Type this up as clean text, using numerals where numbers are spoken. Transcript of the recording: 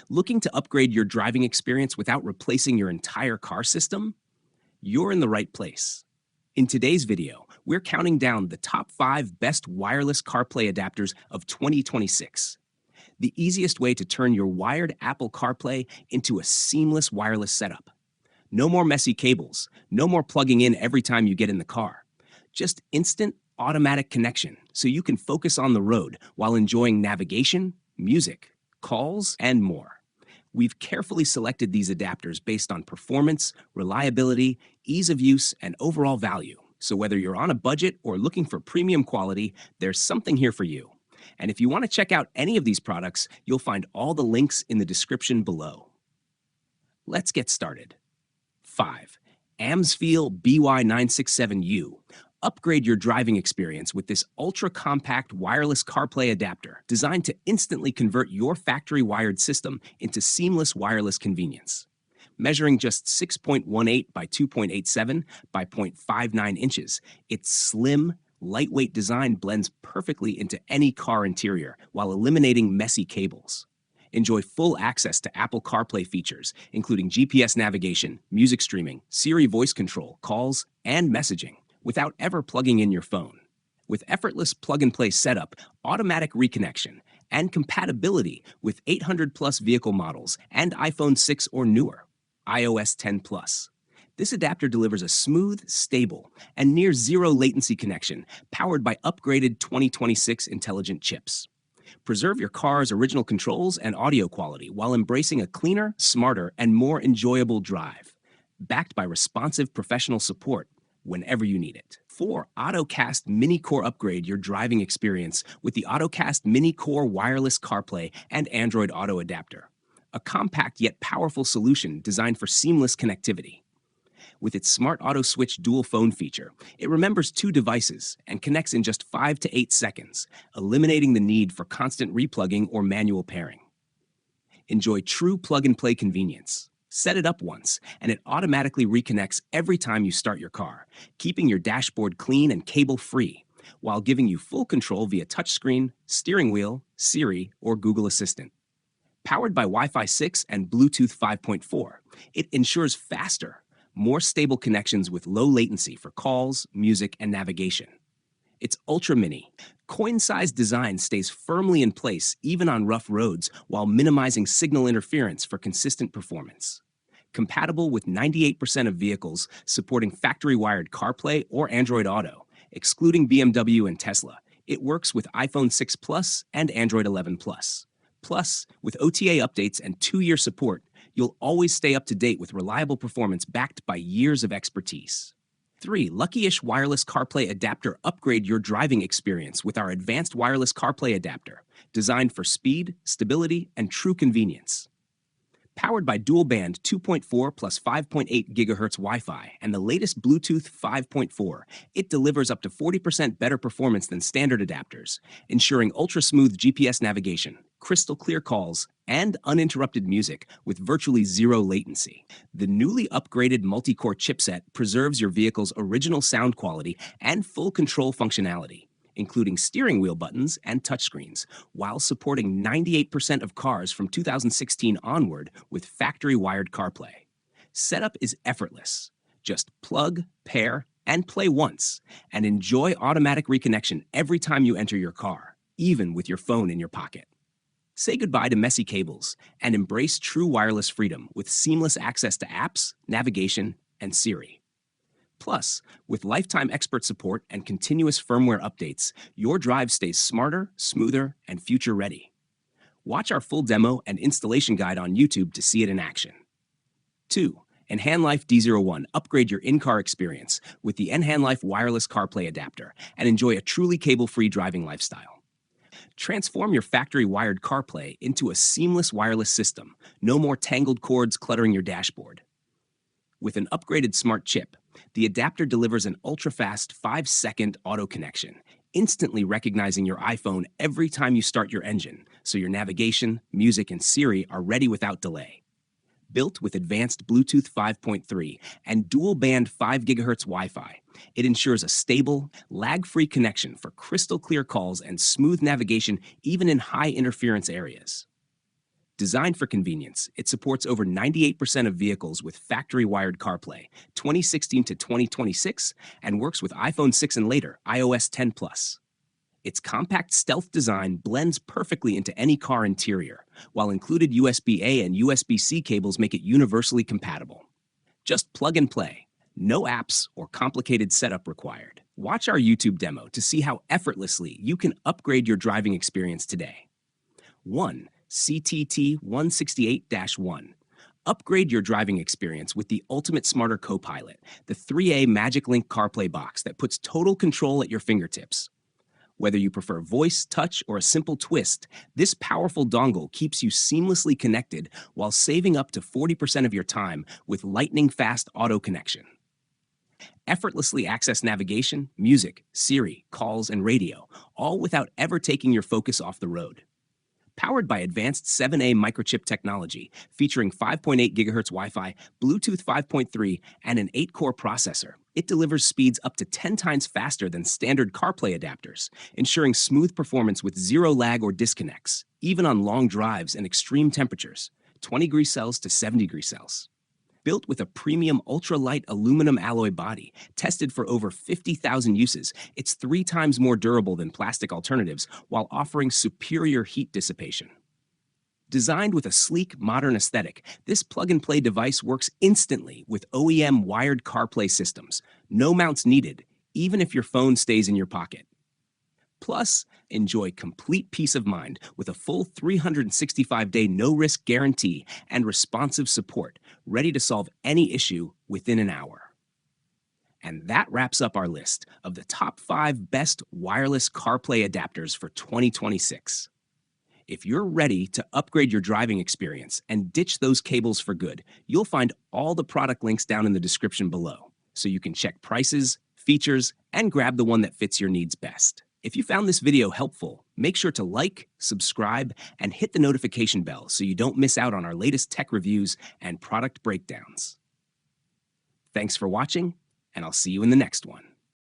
Looking to upgrade your driving experience without replacing your entire car system? You're in the right place. In today's video, we're counting down the top 5 best wireless CarPlay adapters of 2026. The easiest way to turn your wired Apple CarPlay into a seamless wireless setup. No more messy cables, no more plugging in every time you get in the car. Just instant, automatic connection so you can focus on the road while enjoying navigation, music, calls, and more. We've carefully selected these adapters based on performance, reliability, ease of use, and overall value. So whether you're on a budget or looking for premium quality, there's something here for you. And if you want to check out any of these products, you'll find all the links in the description below. Let's get started. 5. Amsfeel BY967U. Upgrade your driving experience with this ultra-compact wireless CarPlay adapter designed to instantly convert your factory-wired system into seamless wireless convenience. Measuring just 6.18 by 2.87 by 0.59 inches, its slim, lightweight design blends perfectly into any car interior while eliminating messy cables. Enjoy full access to Apple CarPlay features, including GPS navigation, music streaming, Siri voice control, calls, and messaging, without ever plugging in your phone. With effortless plug-and-play setup, automatic reconnection, and compatibility with 800-plus vehicle models and iPhone 6 or newer, iOS 10 Plus. This adapter delivers a smooth, stable, and near-zero latency connection powered by upgraded 2026 intelligent chips. Preserve your car's original controls and audio quality while embracing a cleaner, smarter, and more enjoyable drive. Backed by responsive professional support whenever you need it. 4. AutoCast Mini Core. Upgrade your driving experience with the AutoCast Mini Core wireless CarPlay and Android Auto adapter. A compact yet powerful solution designed for seamless connectivity. With its Smart Auto Switch dual phone feature, it remembers 2 devices and connects in just 5 to 8 seconds, eliminating the need for constant replugging or manual pairing. Enjoy true plug-and-play convenience. Set it up once, and it automatically reconnects every time you start your car, keeping your dashboard clean and cable-free, while giving you full control via touchscreen, steering wheel, Siri, or Google Assistant. Powered by Wi-Fi 6 and Bluetooth 5.4, it ensures faster, more stable connections with low latency for calls, music, and navigation. Its ultra mini, coin-sized design stays firmly in place even on rough roads while minimizing signal interference for consistent performance. Compatible with 98% of vehicles supporting factory-wired CarPlay or Android Auto, excluding BMW and Tesla, it works with iPhone 6 Plus and Android 11 Plus. Plus, with OTA updates and 2-year support, you'll always stay up to date with reliable performance backed by years of expertise. 3. Lucky-ish Wireless CarPlay Adapter. Upgrade your driving experience with our advanced wireless CarPlay adapter, designed for speed, stability, and true convenience. Powered by dual-band 2.4 plus 5.8 GHz Wi-Fi and the latest Bluetooth 5.4, it delivers up to 40% better performance than standard adapters, ensuring ultra-smooth GPS navigation, crystal-clear calls, and uninterrupted music with virtually zero latency. The newly upgraded multi-core chipset preserves your vehicle's original sound quality and full control functionality, including steering wheel buttons and touchscreens, while supporting 98% of cars from 2016 onward with factory-wired CarPlay. Setup is effortless. Just plug, pair, and play once, and enjoy automatic reconnection every time you enter your car, even with your phone in your pocket. Say goodbye to messy cables and embrace true wireless freedom with seamless access to apps, navigation, and Siri. Plus, with lifetime expert support and continuous firmware updates, your drive stays smarter, smoother, and future-ready. Watch our full demo and installation guide on YouTube to see it in action. 2. Enhanlife D01. Upgrade your in-car experience with the Enhanlife Wireless CarPlay Adapter and enjoy a truly cable-free driving lifestyle. Transform your factory-wired CarPlay into a seamless wireless system. No more tangled cords cluttering your dashboard. With an upgraded smart chip, the adapter delivers an ultra-fast 5-second auto connection, instantly recognizing your iPhone every time you start your engine, so your navigation, music, and Siri are ready without delay. Built with advanced Bluetooth 5.3 and dual-band 5 GHz Wi-Fi, it ensures a stable, lag-free connection for crystal-clear calls and smooth navigation even in high-interference areas. Designed for convenience, it supports over 98% of vehicles with factory-wired CarPlay, 2016 to 2026, and works with iPhone 6 and later, iOS 10 Plus. Its compact stealth design blends perfectly into any car interior, while included USB-A and USB-C cables make it universally compatible. Just plug and play. No apps or complicated setup required. Watch our YouTube demo to see how effortlessly you can upgrade your driving experience today. 1. CTT 168-1. Upgrade your driving experience with the ultimate smarter co-pilot, the 3A Magic Link CarPlay box that puts total control at your fingertips. Whether you prefer voice, touch, or a simple twist, this powerful dongle keeps you seamlessly connected while saving up to 40% of your time with lightning-fast auto connection. Effortlessly access navigation, music, Siri, calls, and radio, all without ever taking your focus off the road. Powered by advanced 7A microchip technology, featuring 5.8 GHz Wi-Fi, Bluetooth 5.3, and an 8-core processor, it delivers speeds up to 10 times faster than standard CarPlay adapters, ensuring smooth performance with zero lag or disconnects, even on long drives and extreme temperatures, 20 degrees Celsius to 70 degrees Celsius. Built with a premium ultra-light aluminum alloy body, tested for over 50,000 uses, it's 3 times more durable than plastic alternatives while offering superior heat dissipation. Designed with a sleek, modern aesthetic, this plug-and-play device works instantly with OEM wired CarPlay systems. No mounts needed, even if your phone stays in your pocket. Plus, enjoy complete peace of mind with a full 365-day no-risk guarantee and responsive support, ready to solve any issue within an hour. And that wraps up our list of the top 5 best wireless CarPlay adapters for 2026. If you're ready to upgrade your driving experience and ditch those cables for good, you'll find all the product links down in the description below, so you can check prices, features, and grab the one that fits your needs best. If you found this video helpful, make sure to like, subscribe, and hit the notification bell so you don't miss out on our latest tech reviews and product breakdowns. Thanks for watching, and I'll see you in the next one.